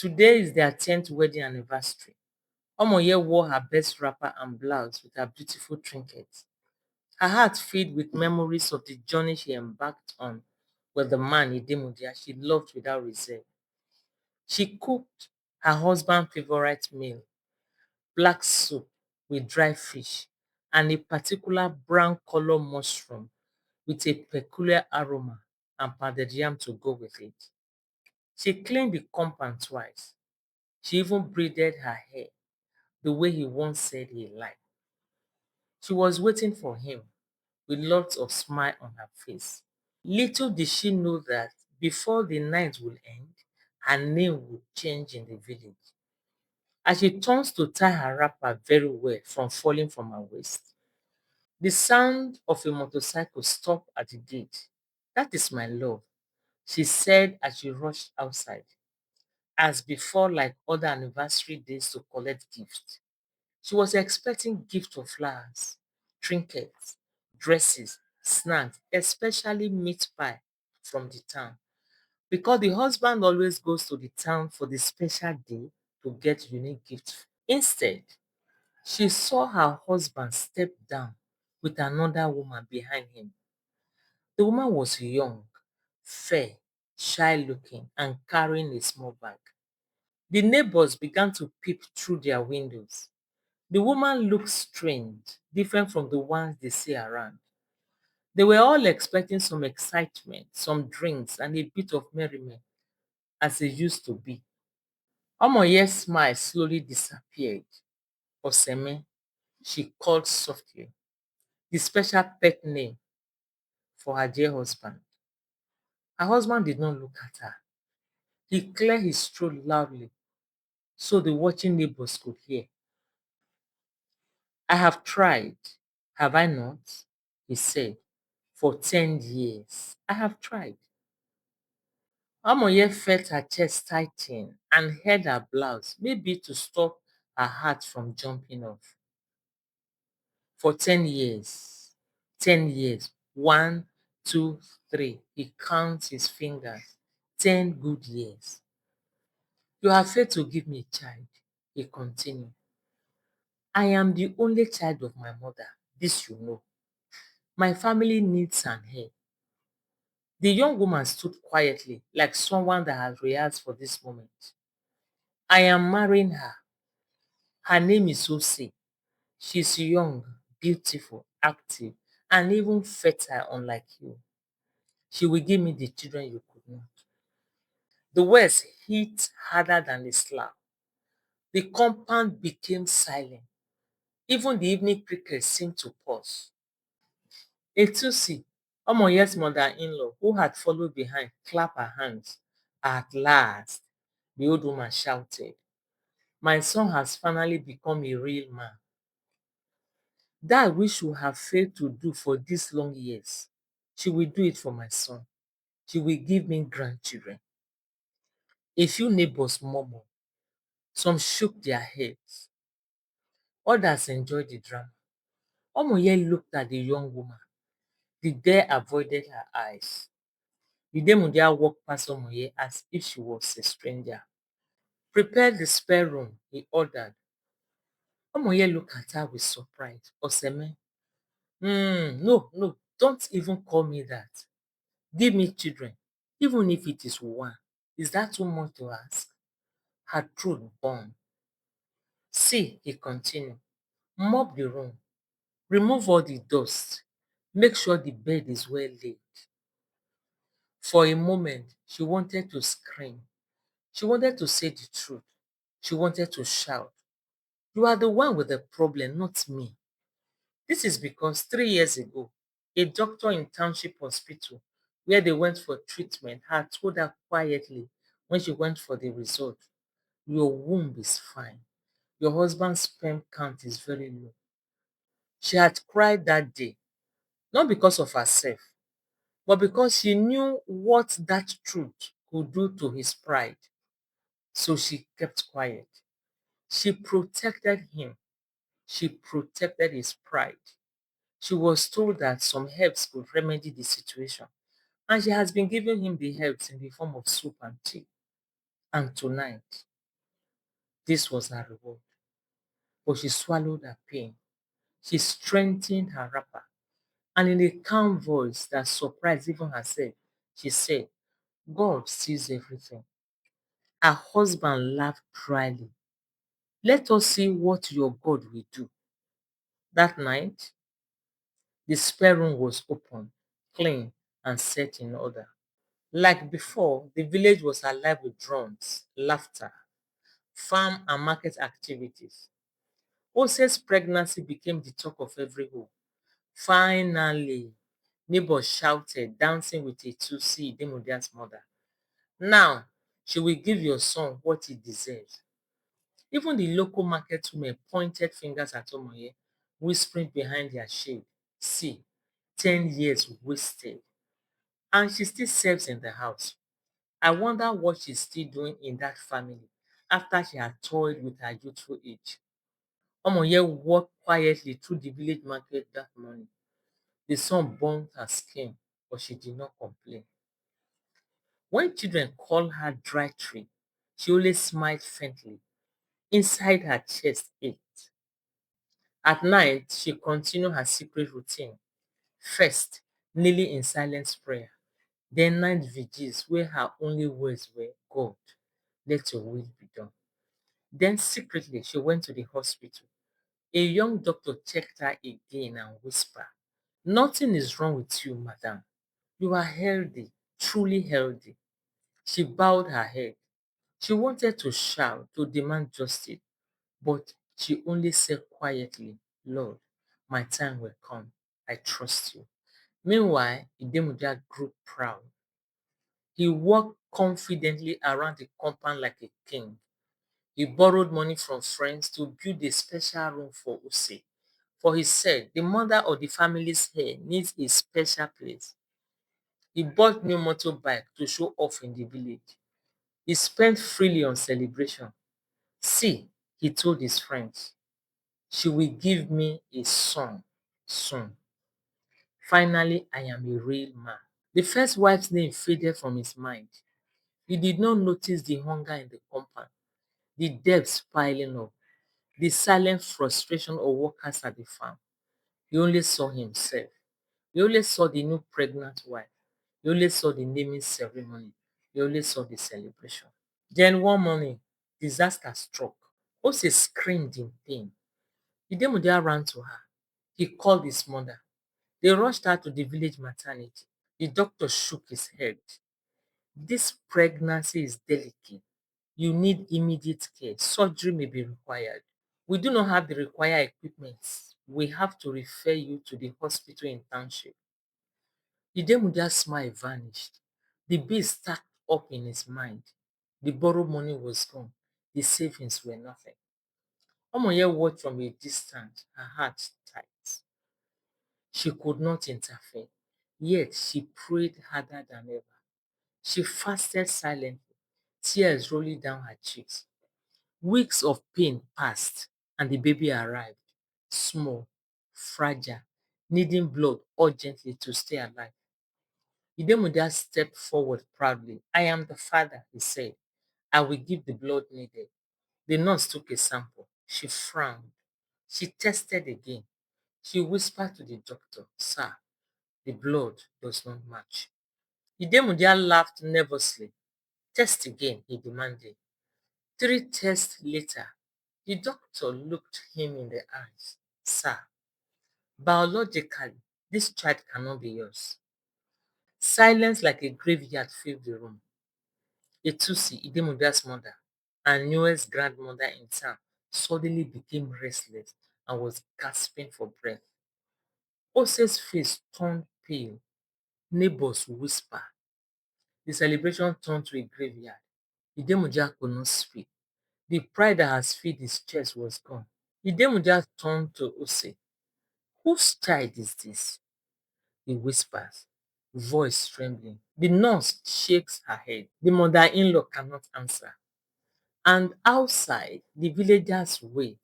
Today is their 10th wedding anniversary. Omoye wore her best wrapper and blouse with her beautiful trinkets. Her heart filled with memories of the journey she embarked on with the man Idemudia she loved without reserve. She cooked her husband's favorite meal, black soup with dry fish and a particular brown color mushroom with a peculiar aroma and pounded yam to go with it. She cleaned the compound twice. She even braided her hair the way he once said he liked. She was waiting for him with lots of smile on her face. Little did she know that before the night would end, her name would change in the village. As she turns to tie her wrapper very well from falling from her waist, the sound of a motorcycle stopped at the gate. That is my love, she said as she rushed outside. As before, like other anniversary days to collect gifts. She was expecting gifts of flowers, trinkets, dresses, snacks, especially meat pie from the town. Because the husband always goes to the town for the special day to get unique gifts. Instead, she saw her husband step down with another woman behind him. The woman was young, fair, shy looking, and carrying a small bag. The neighbors began to peep through their windows. The woman looked strange, different from the ones they see around. They were all expecting some excitement, some drinks, and a bit of merriment, as it used to be. Omoye's smile slowly disappeared. Oseme, she called softly, the special pet name for her dear husband. Her husband did not look at her. He cleared his throat loudly so the watching neighbors could hear. I have tried, have I not? He said, for 10 years. I have tried. Omoye felt her chest tighten and held her blouse, maybe to stop her heart from jumping off. For 10 years. 10 years. One, two, three. He counts his fingers. 10 good years. You have failed to give me a child, he continued. I am the only child of my mother. This you know. My family needs an heir. The young woman stood quietly, like someone that has rehearsed for this moment. I am marrying her. Her name is Ose. She's young, beautiful, active, and even fertile, unlike you. She will give me the children you could not. The words hit harder than a slap. The compound became silent. Even the evening crickets seemed to pause. Etusi, Omoye's mother-in-law, who had followed behind, clapped her hands. At last, the old woman shouted, my son has finally become a real man. That which you have failed to do for these long years, she will do it for my son. She will give me grandchildren. A few neighbors murmured. Some shook their heads. Others enjoyed the drama. Omoye looked at the young woman. The girl avoided her eyes. Idemudia walked past Omoye as if she was a stranger. Prepare the spare room, he ordered. Omoye looked at her with surprise. Oseme, no, no, don't even call me that. Give me children, even if it is one. Is that too much to ask? Her throat burned. See, he continued, mop the room, remove all the dust, make sure the bed is well laid. For a moment, she wanted to scream. She wanted to say the truth. She wanted to shout. You are the one with the problem, not me. This is because 3 years ago, a doctor in Township Hospital, where they went for treatment, had told her quietly when she went for the result, your womb is fine. Your husband's sperm count is very low. She had cried that day, not because of herself, but because she knew what that truth could do to his pride. So she kept quiet. She protected him. She protected his pride. She was told that some herbs could remedy the situation, and she has been giving him the herbs in the form of soup and tea. And tonight, This was her reward. But she swallowed her pain. She strengthened her wrapper. And in a calm voice that surprised even herself, she said, God sees everything. Her husband laughed dryly. Let us see what your God will do. That night, the spare room was opened, clean, and set in order. Like before, the village was alive with drums, laughter, farm and market activities. Ose's pregnancy became the talk of every home. Finally, neighbors shouted, dancing with a Tutsi Idemudia's mother. Now, she will give your son what he deserves. Even the local market women pointed fingers at Omoye, whispering behind their shade, see, 10 years wasted. And she still serves in the house. I wonder what she's still doing in that family after she had toyed with her youthful age. Omoye walked quietly through the village market that morning. The sun burned her skin, but she did not complain. When children called her dry tree, she only smiled faintly. Inside her chest ached. At night, she continued her secret routine. First, kneeling in silent prayer. Then night vigils where her only words were, God, let your will be done. Then secretly, she went to the hospital. A young doctor checked her again and whispered, nothing is wrong with you, madam. You are healthy, truly healthy. She bowed her head. She wanted to shout, to demand justice, but she only said quietly, Lord, my time will come. I trust you. Meanwhile, Idemudia grew proud. He walked confidently around the compound like a king. He borrowed money from friends to build a special room for Ose. For he said, the mother of the family's hair needs a special place. He bought new motorbike to show off in the village. He spent freely on celebration. See, he told his friends, she will give me a son soon. Finally, I am a real man. The first wife's name faded from his mind. He did not notice the hunger in the compound, the debts piling up, the silent frustration of workers at the farm. He only saw himself. He only saw the new pregnant wife. He only saw the naming ceremony. He only saw the celebration. Then one morning, disaster struck. Ose screamed in pain. Idemudia ran to her. He called his mother. They rushed her to the village maternity. The doctor shook his head. This pregnancy is delicate. You need immediate care. Surgery may be required. We do not have the required equipment. We have to refer you to the hospital in township. Idemudia's smile vanished. The bills stacked up in his mind. The borrowed money was gone. The savings were nothing. Omoye watched from a distance, her heart tight. She could not interfere, yet she prayed harder than ever. She fasted silently, tears rolling down her cheeks. Weeks of pain passed, and the baby arrived, small, fragile, needing blood urgently to stay alive. Idemudia stepped forward proudly. I am the father, he said. I will give the blood needed. The nurse took a sample. She frowned. She tested again. She whispered to the doctor, Sir, the blood does not match. Idemudia laughed nervously. Test again, he demanded. 3 tests later, the doctor looked him in the eyes. Sir, biologically, this child cannot be yours. Silence like a graveyard filled the room. Etusi, Idemudia's mother, and newest grandmother in town, suddenly became restless and was gasping for breath. Ose's face turned pale. Neighbors whispered. The celebration turned to a graveyard. Idemudia could not speak. The pride that has filled his chest was gone. Idemudia turned to Ose. Whose child is this? He whispers, voice trembling. The nurse shakes her head. The mother-in-law cannot answer. And outside, the villagers wait,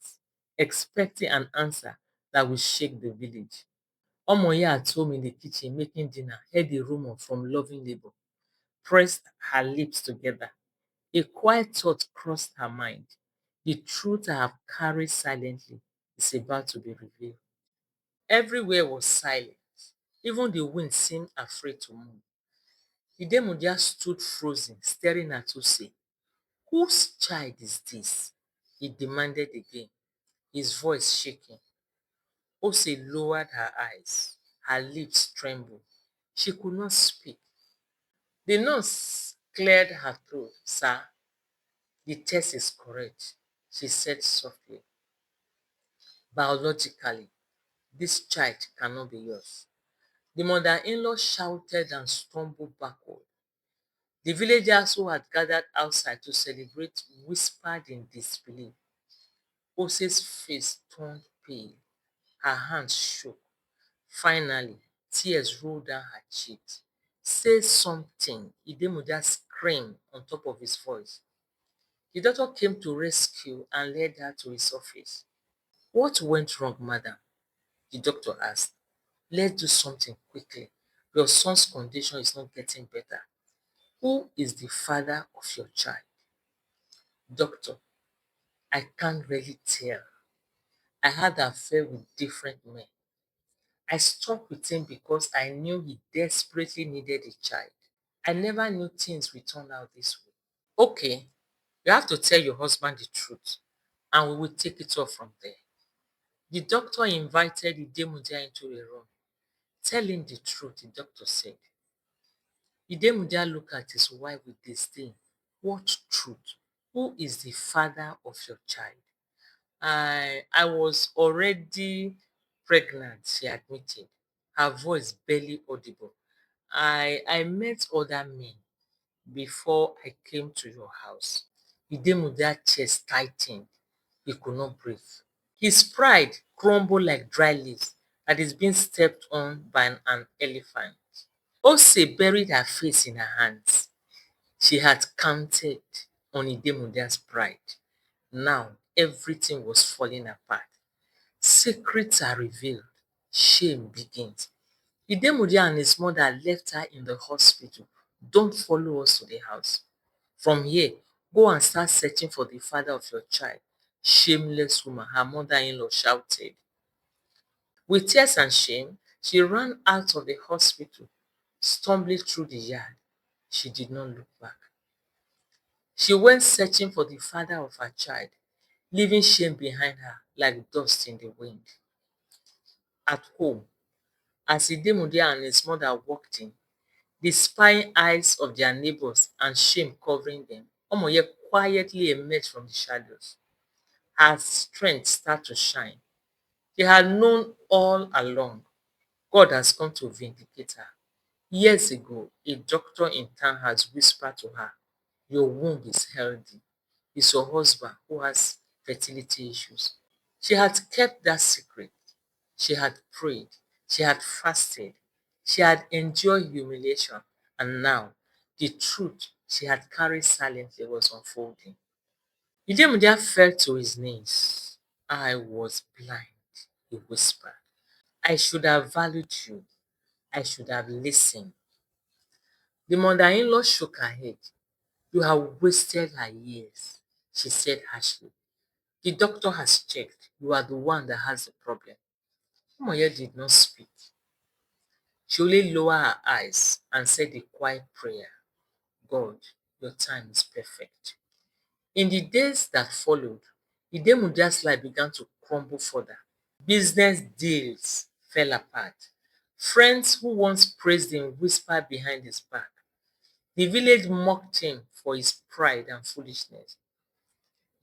expecting an answer that will shake the village. Omoye at home in the kitchen making dinner heard a rumor from loving neighbor, pressed her lips together. A quiet thought crossed her mind. The truth I have carried silently is about to be revealed. Everywhere was silent. Even the wind seemed afraid to move. Idemudia stood frozen, staring at Ose. Whose child is this? He demanded again, his voice shaking. Ose lowered her eyes. Her lips trembled. She could not speak. The nurse cleared her throat. Sir, the test is correct, she said softly. Biologically, this child cannot be yours. The mother-in-law shouted and stumbled backward. The villagers who had gathered outside to celebrate whispered in disbelief. Ose's face turned pale. Her hands shook. Finally, tears rolled down her cheeks. Say something, Idemudia screamed on top of his voice. The doctor came to rescue and led her to his office. What went wrong, madam? The doctor asked. Let's do something quickly. Your son's condition is not getting better. Who is the father of your child? Doctor, I can't really tell. I had an affair with different men. I stopped with him because I knew he desperately needed a child. I never knew things would turn out this way. Okay, you have to tell your husband the truth, and we will take it off from there. The doctor invited Idemudia into a room. Tell him the truth, the doctor said. Idemudia looked at his wife with disdain. What truth? Who is the father of your child? I was already pregnant, she admitted, her voice barely audible. I met other men before I came to your house. Idemudia's chest tightened. He could not breathe. His pride crumbled like dry leaves that is being stepped on by an elephant. Ose buried her face in her hands. She had counted on Idemudia's pride. Now everything was falling apart. Secrets are revealed. Shame begins. Idemudia and his mother left her in the hospital. Don't follow us to the house. From here, go and start searching for the father of your child. Shameless woman, her mother-in-law shouted. With tears and shame, she ran out of the hospital, stumbling through the yard. She did not look back. She went searching for the father of her child, leaving shame behind her like dust in the wind. At home, as Idemudia and his mother walked in, the spying eyes of their neighbors and shame covering them, Omoye quietly emerged from the shadows. Her strength started to shine. She had known all along God has come to vindicate her. Years ago, a doctor in town has whispered to her, your womb is healthy. It's your husband who has fertility issues. She had kept that secret. She had prayed. She had fasted. She had endured humiliation. And now, the truth she had carried silently was unfolding. Idemudia fell to his knees. I was blind, he whispered. I should have valued you. I should have listened. The mother-in-law shook her head. You have wasted her years, she said harshly. The doctor has checked. You are the one that has the problem. Omoye did not speak. She only lowered her eyes and said a quiet prayer. God, your time is perfect. In the days that followed, Idemudia's life began to crumble further. Business deals fell apart. Friends who once praised him whispered behind his back. The village mocked him for his pride and foolishness.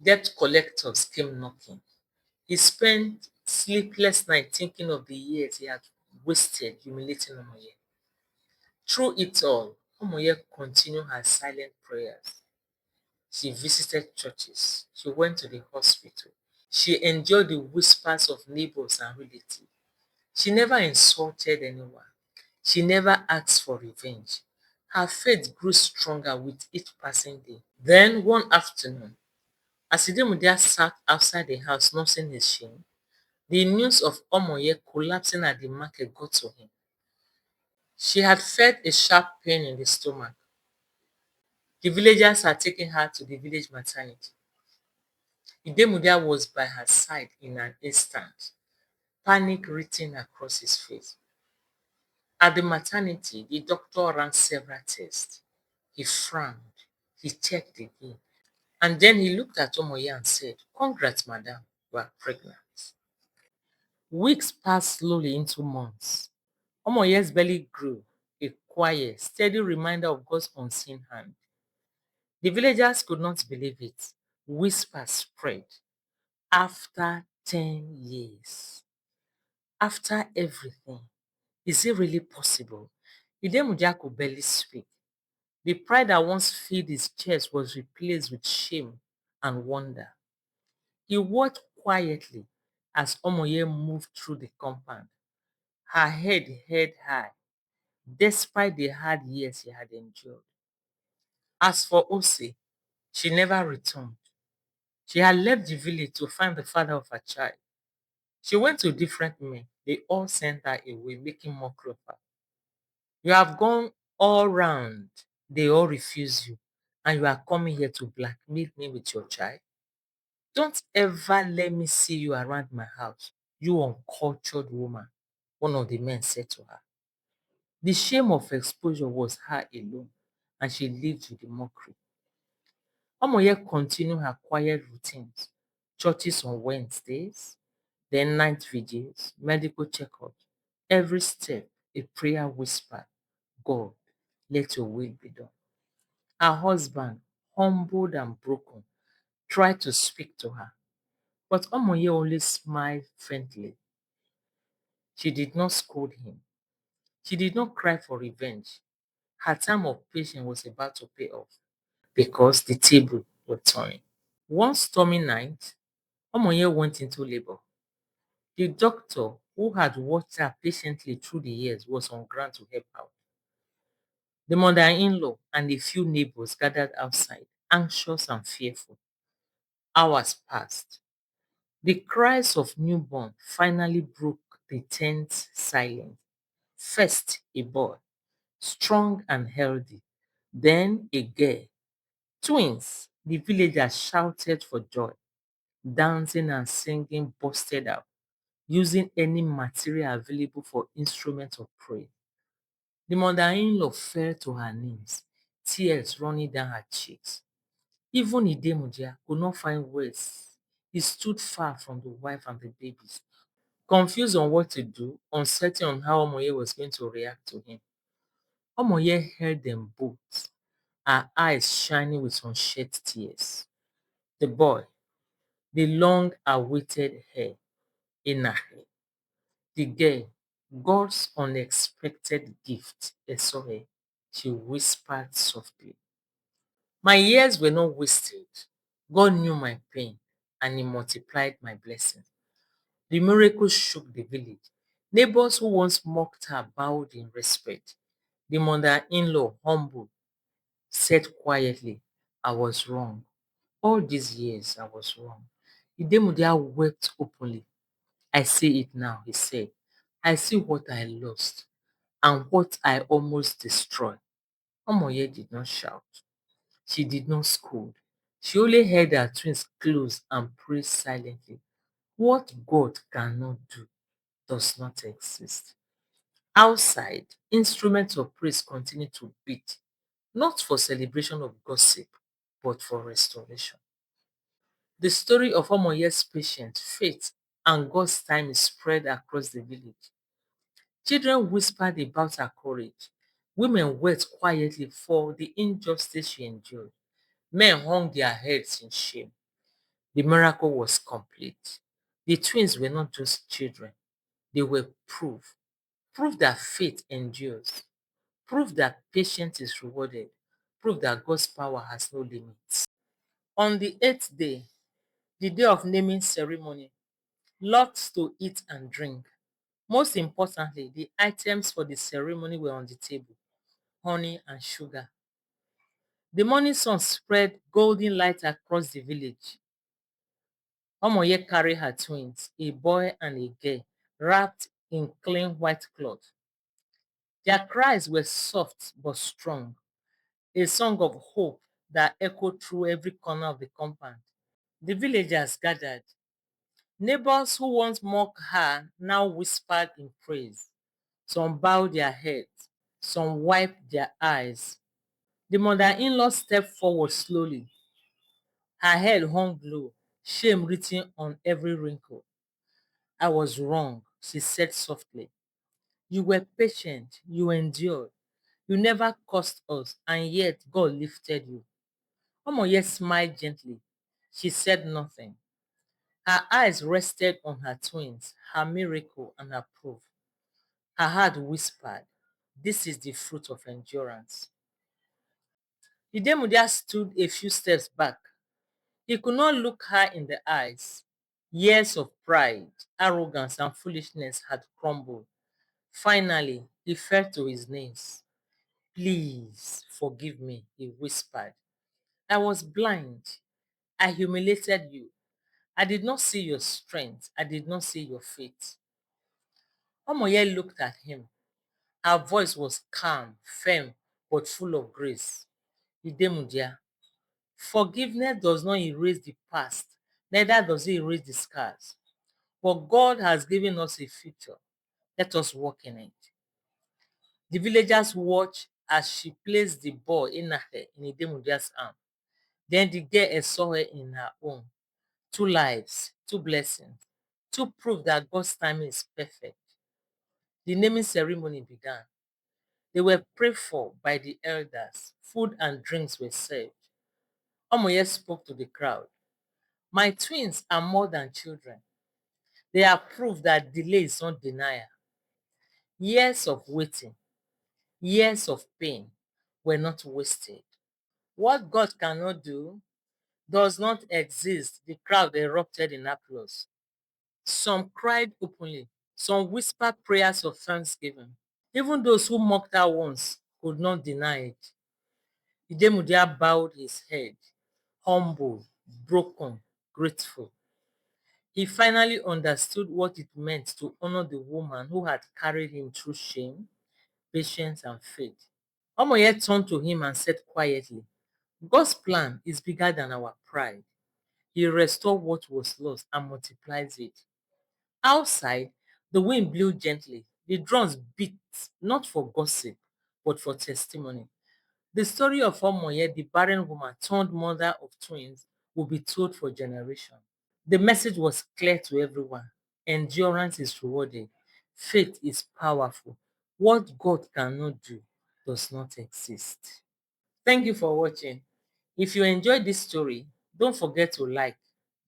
Debt collectors came knocking. He spent sleepless nights thinking of the years he had wasted humiliating Omoye. Through it all, Omoye continued her silent prayers. She visited churches. She went to the hospital. She endured the whispers of neighbors and relatives. She never insulted anyone. She never asked for revenge. Her faith grew stronger with each passing day. Then, one afternoon, as Idemudia sat outside the house nursing his shame, the news of Omoye collapsing at the market got to him. She had felt a sharp pain in the stomach. The villagers had taken her to the village maternity. Idemudia was by her side in an instant, panic written across his face. At the maternity, the doctor ran several tests. He frowned. He checked again. And then he looked at Omoye and said, "Congrats, madam, you are pregnant." Weeks passed slowly into months. Omoye's belly grew, a quiet, steady reminder of God's unseen hand. The villagers could not believe it. Whispers spread. After 10 years, after everything, is it really possible? Idemudia could barely speak. The pride that once filled his chest was replaced with shame and wonder. He watched quietly as Omoye moved through the compound, her head held high, despite the hard years he had endured. As for Ose, she never returned. She had left the village to find the father of her child. She went to different men. They all sent her away, making mockery of her. You have gone all round. They all refuse you. And you are coming here to blackmail me with your child. Don't ever let me see you around my house, you uncultured woman, one of the men said to her. The shame of exposure was her alone, and she lived with the mockery. Omoye continued her quiet routines, churches on Wednesdays, then night vigils, medical checkups. Every step, a prayer whispered, "God, let your will be done." Her husband, humbled and broken, tried to speak to her, but Omoye only smiled faintly. She did not scold him. She did not cry for revenge. Her time of patience was about to pay off because the table was turning. One stormy night, Omoye went into labor. The doctor, who had watched her patiently through the years, was on ground to help out. The mother-in-law and a few neighbors gathered outside, anxious and fearful. Hours passed. The cries of newborn finally broke the tense silence. First, a boy, strong and healthy, then a girl. Twins, the villagers shouted for joy, dancing and singing busted out, using any material available for instruments of praise. The mother-in-law fell to her knees, tears running down her cheeks. Even Idemudia could not find words. He stood far from the wife and the babies, confused on what to do, uncertain on how Omoye was going to react to him. Omoye held them both, her eyes shining with unshed tears. The boy, the long-awaited heir, Enakhe. The girl, God's unexpected gift, Esohe. She whispered softly. My years were not wasted. God knew my pain and he multiplied my blessings. The miracle shook the village. Neighbors who once mocked her bowed in respect. The mother-in-law, humble, said quietly, "I was wrong. All these years I was wrong." Idemudia wept openly. "I see it now," he said. "I see what I lost and what I almost destroyed." Omoye did not shout. She did not scold. She only held her twins close and prayed silently. What God cannot do does not exist. Outside, instruments of praise continued to beat, not for celebration of gossip, but for restoration. The story of Omoye's patience, faith, and God's time is spread across the village. Children whispered about her courage. Women wept quietly for the injustice she endured. Men hung their heads in shame. The miracle was complete. The twins were not just children, they were proof. Proof that faith endures. Proof that patience is rewarded. Proof that God's power has no limits. On the eighth day, the day of naming ceremony, lots to eat and drink. Most importantly, the items for the ceremony were on the table: honey and sugar. The morning sun spread golden light across the village. Omoye carried her twins, a boy and a girl, wrapped in clean white cloth. Their cries were soft but strong, a song of hope that echoed through every corner of the compound. The villagers gathered. Neighbors who once mocked her now whispered in praise. Some bowed their heads, some wiped their eyes. The mother-in-law stepped forward slowly. Her head hung low, shame written on every wrinkle. I was wrong, she said softly. You were patient, you endured. You never cursed us, and yet God lifted you. Omoye smiled gently. She said nothing. Her eyes rested on her twins, her miracle, and her proof. Her heart whispered, this is the fruit of endurance. Idemudia stood a few steps back. He could not look her in the eyes. Years of pride, arrogance, and foolishness had crumbled. Finally, he fell to his knees. Please forgive me, he whispered. I was blind. I humiliated you. I did not see your strength. I did not see your faith. Omoye looked at him. Her voice was calm, firm, but full of grace. Idemudia, forgiveness does not erase the past, neither does it erase the scars. But God has given us a future. Let us walk in it. The villagers watched as she placed the ball Enakhe in Idemudia's arm. Then the girl Esohe in her own. Two lives, two blessings, two proof that God's timing is perfect. The naming ceremony began. They were prayed for by the elders. Food and drinks were served. Omoye spoke to the crowd. My twins are more than children. They are proof that delay is not denial. Years of waiting, years of pain were not wasted. What God cannot do does not exist. The crowd erupted in applause. Some cried openly, some whispered prayers of thanksgiving. Even those who mocked her once could not deny it. Idemudia bowed his head, humble, broken, grateful. He finally understood what it meant to honor the woman who had carried him through shame, patience, and faith. Omoye turned to him and said quietly, God's plan is bigger than our pride. He restores what was lost and multiplies it. Outside, the wind blew gently. The drums beat, not for gossip, but for testimony. The story of Omoye, the barren woman turned mother of twins, will be told for generations. The message was clear to everyone. Endurance is rewarded. Faith is powerful. What God cannot do does not exist. Thank you for watching. If you enjoyed this story, don't forget to like,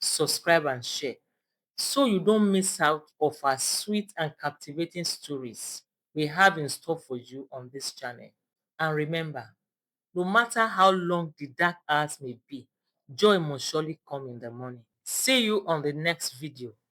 subscribe, and share so you don't miss out of our sweet and captivating stories we have in store for you on this channel. And remember, no matter how long the dark hours may be, joy must surely come in the morning. See you on the next video.